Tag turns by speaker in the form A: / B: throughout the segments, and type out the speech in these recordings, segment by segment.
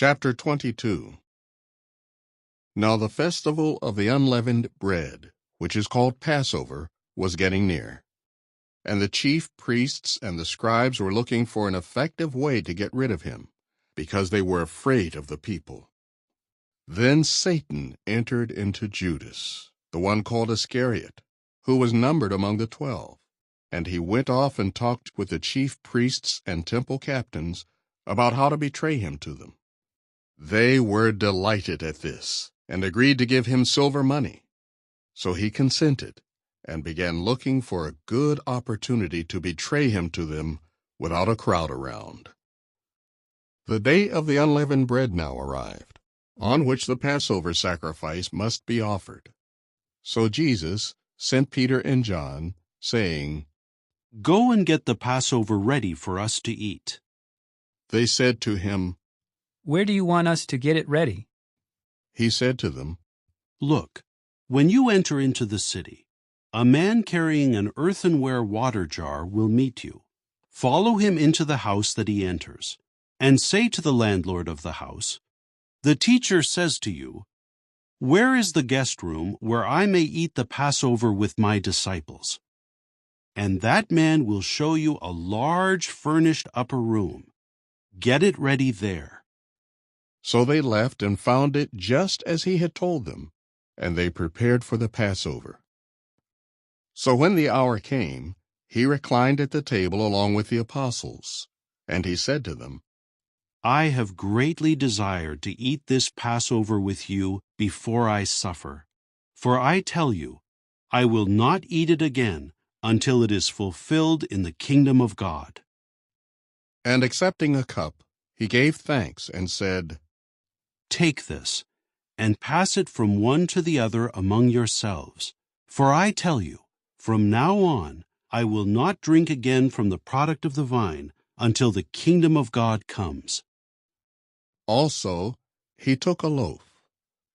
A: Chapter 22. Now the festival of the unleavened bread, which is called Passover, was getting near. And the chief priests and the scribes were looking for an effective way to get rid of him, because they were afraid of the people. Then Satan entered into Judas, the one called Iscariot, who was numbered among the 12. And he went off and talked with the chief priests and temple captains about how to betray him to them. They were delighted at this, and agreed to give him silver money. So he consented, and began looking for a good opportunity to betray him to them without a crowd around. The day of the unleavened bread now arrived, on which the Passover sacrifice must be offered. So Jesus sent Peter and John, saying,
B: "Go and get the Passover ready for us to eat."
A: They said to him,
C: "Where do you want us to get it ready?"
A: He said to them,
B: "Look, when you enter into the city, a man carrying an earthenware water jar will meet you. Follow him into the house that he enters, and say to the landlord of the house, 'The teacher says to you, where is the guest room where I may eat the Passover with my disciples?' And that man will show you a large furnished upper room. Get it ready there."
A: So they left and found it just as he had told them, and they prepared for the Passover. So when the hour came, he reclined at the table along with the apostles, and he said to them,
B: "I have greatly desired to eat this Passover with you before I suffer. For I tell you, I will not eat it again until it is fulfilled in the kingdom of God."
A: And accepting a cup, he gave thanks and said,
B: "Take this, and pass it from one to the other among yourselves. For I tell you, from now on I will not drink again from the product of the vine until the kingdom of God comes."
A: Also he took a loaf,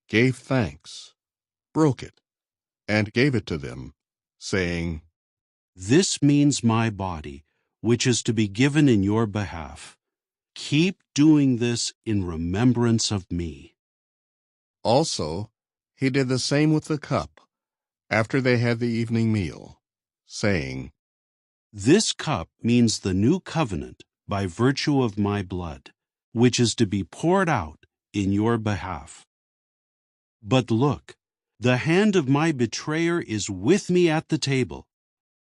A: gave thanks, broke it, and gave it to them, saying,
B: "This means my body, which is to be given in your behalf. Keep doing this in remembrance of me."
A: Also he did the same with the cup, after they had the evening meal, saying,
B: "This cup means the new covenant by virtue of my blood, which is to be poured out in your behalf. But look, the hand of my betrayer is with me at the table.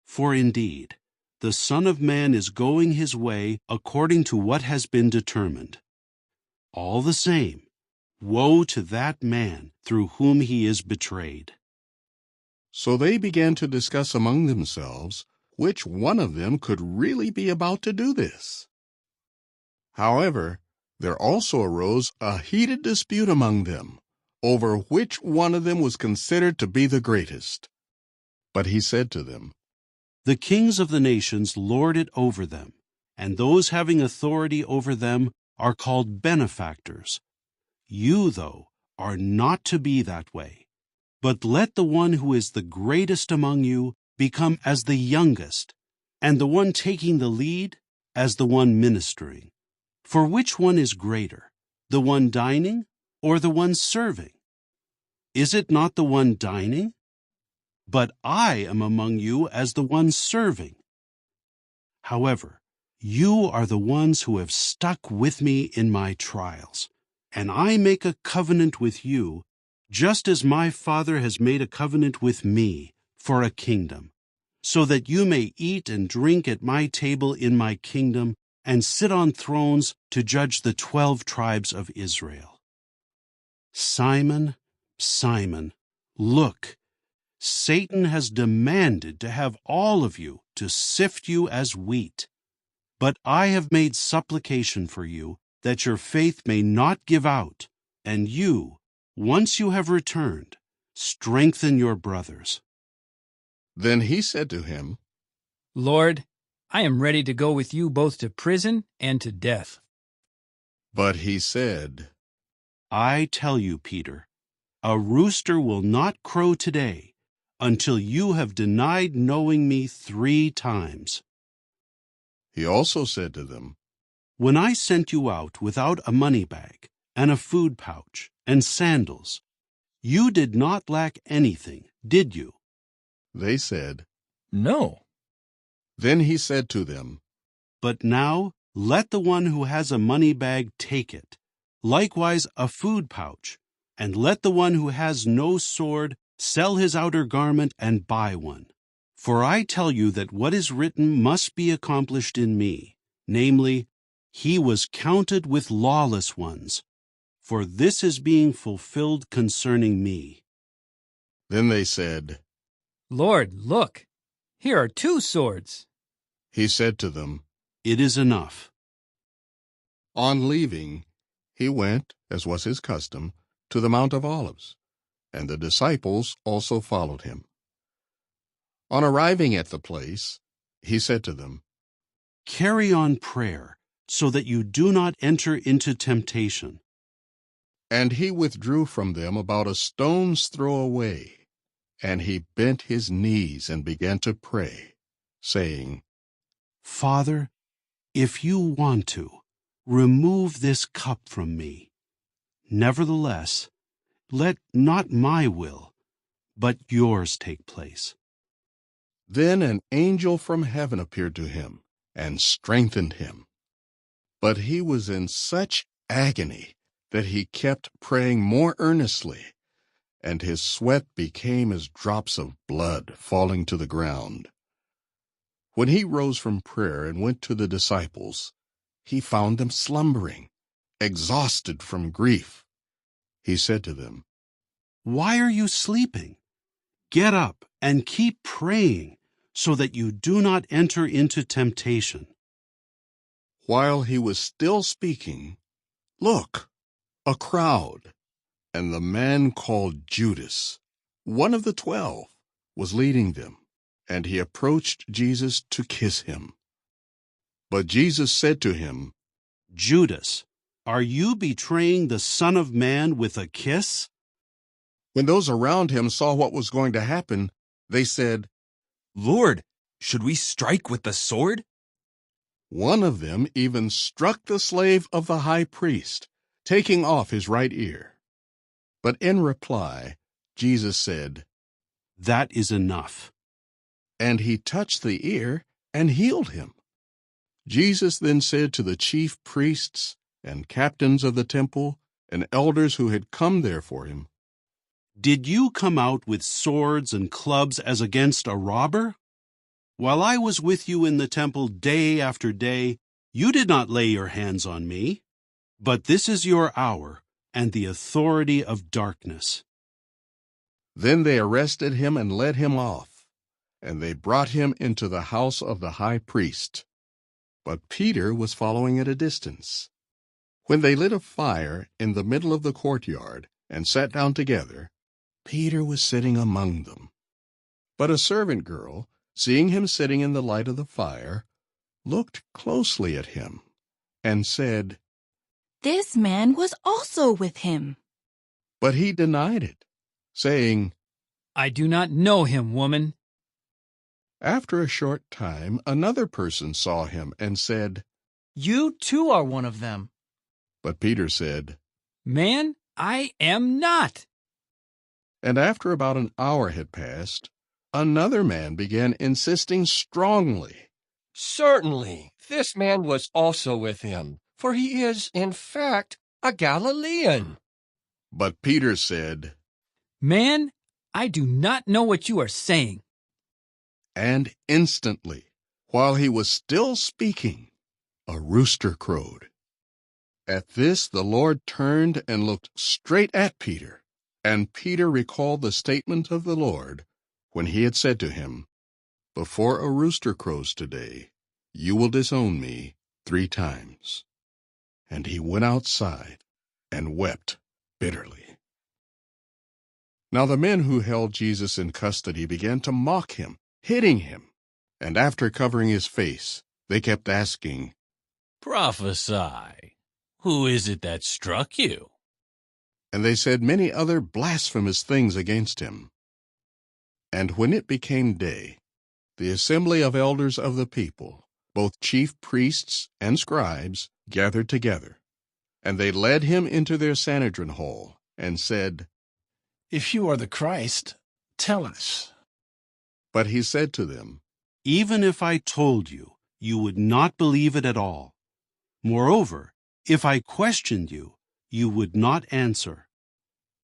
B: For indeed, the Son of Man is going his way according to what has been determined. All the same, woe to that man through whom he is betrayed."
A: So they began to discuss among themselves which one of them could really be about to do this. However, there also arose a heated dispute among them over which one of them was considered to be the greatest. But he said to them,
B: "The kings of the nations lord it over them, and those having authority over them are called benefactors. You, though, are not to be that way, but let the one who is the greatest among you become as the youngest, and the one taking the lead as the one ministering. For which one is greater, the one dining or the one serving? Is it not the one dining? But I am among you as the one serving. However, you are the ones who have stuck with me in my trials, and I make a covenant with you, just as my Father has made a covenant with me for a kingdom, so that you may eat and drink at my table in my kingdom and sit on thrones to judge the 12 tribes of Israel. Simon, Simon, look, Satan has demanded to have all of you to sift you as wheat. But I have made supplication for you that your faith may not give out, and you, once you have returned, strengthen your brothers."
A: Then he said to him,
C: "Lord, I am ready to go with you both to prison and to death."
A: But he said,
B: "I tell you, Peter, a rooster will not crow today until you have denied knowing me 3 times.
A: He also said to them,
B: When I sent you out without a money bag, and a food pouch, and sandals. You did not lack anything, did you?"
A: They said,
D: "No."
A: Then he said to them,
B: "But now let the one who has a money bag take it, likewise a food pouch, and let the one who has no sword sell his outer garment and buy one. For I tell you that what is written must be accomplished in me, namely, he was counted with lawless ones. For this is being fulfilled concerning me."
A: Then they said,
C: Lord, look, here are 2 swords.
A: He said to them,
B: "It is enough."
A: On leaving, he went, as was his custom, to the Mount of Olives, and the disciples also followed him. On arriving at the place, he said to them,
B: "Carry on prayer, so that you do not enter into temptation."
A: And he withdrew from them about a stone's throw away, and he bent his knees and began to pray, saying,
B: "Father, if you want to, remove this cup from me. Nevertheless, let not my will, but yours take place."
A: Then an angel from heaven appeared to him and strengthened him. But he was in such agony that he kept praying more earnestly, and his sweat became as drops of blood falling to the ground. When he rose from prayer and went to the disciples, he found them slumbering, exhausted from grief. He said to them,
B: "Why are you sleeping? Get up and keep praying, so that you do not enter into temptation."
A: While he was still speaking, look, a crowd, and the man called Judas, one of the 12, was leading them, and he approached Jesus to kiss him. But Jesus said to him,
B: "Judas, are you betraying the Son of Man with a kiss?"
A: When those around him saw what was going to happen, they said,
D: "Lord, should we strike with the sword?"
A: One of them even struck the slave of the high priest, taking off his right ear. But in reply, Jesus said,
B: "That is enough."
A: And he touched the ear and healed him. Jesus then said to the chief priests and captains of the temple and elders who had come there for him,
B: "Did you come out with swords and clubs as against a robber? While I was with you in the temple day after day, you did not lay your hands on me. But this is your hour and the authority of darkness."
A: Then they arrested him and led him off, and they brought him into the house of the high priest. But Peter was following at a distance. When they lit a fire in the middle of the courtyard and sat down together, Peter was sitting among them. But a servant girl, seeing him sitting in the light of the fire, looked closely at him and said,
E: "This man was also with him."
A: But he denied it, saying,
C: I do not know him, woman.
A: After a short time, another person saw him and said,
F: "You too are one of them."
A: But Peter said,
C: Man, I am not.
A: And after about an hour had passed, another man began insisting strongly,
G: Certainly, this man was also with him, for he is, in fact, a Galilean.
A: But Peter said,
C: Man, I do not know what you are saying.
A: and instantly, while he was still speaking, a rooster crowed. At this the Lord turned and looked straight at Peter, and Peter recalled the statement of the Lord when he had said to him, Before a rooster crows today, you will disown me 3 times. And he went outside and wept bitterly. Now the men who held Jesus in custody began to mock him, hitting him, and after covering his face, they kept asking,
H: Prophesy. Who is it that struck you?
A: And they said many other blasphemous things against him. And when it became day, the assembly of elders of the people, both chief priests and scribes, gathered together. And they led him into their Sanhedrin hall, and said,
I: If you are the Christ, tell us.
A: But he said to them,
B: Even if I told you, you would not believe it at all. Moreover, if I questioned you, you would not answer.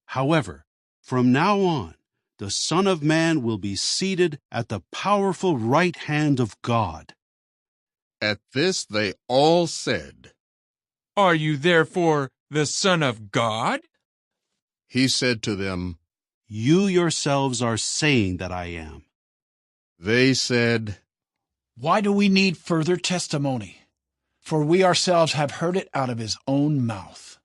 B: However, from now on, the Son of Man will be seated at the powerful right hand of God.
A: At this they all said,
J: Are you therefore the Son of God?
A: He said to them,
B: You yourselves are saying that I am.
A: They said,
I: Why do we need further testimony? For we ourselves have heard it out of his own mouth.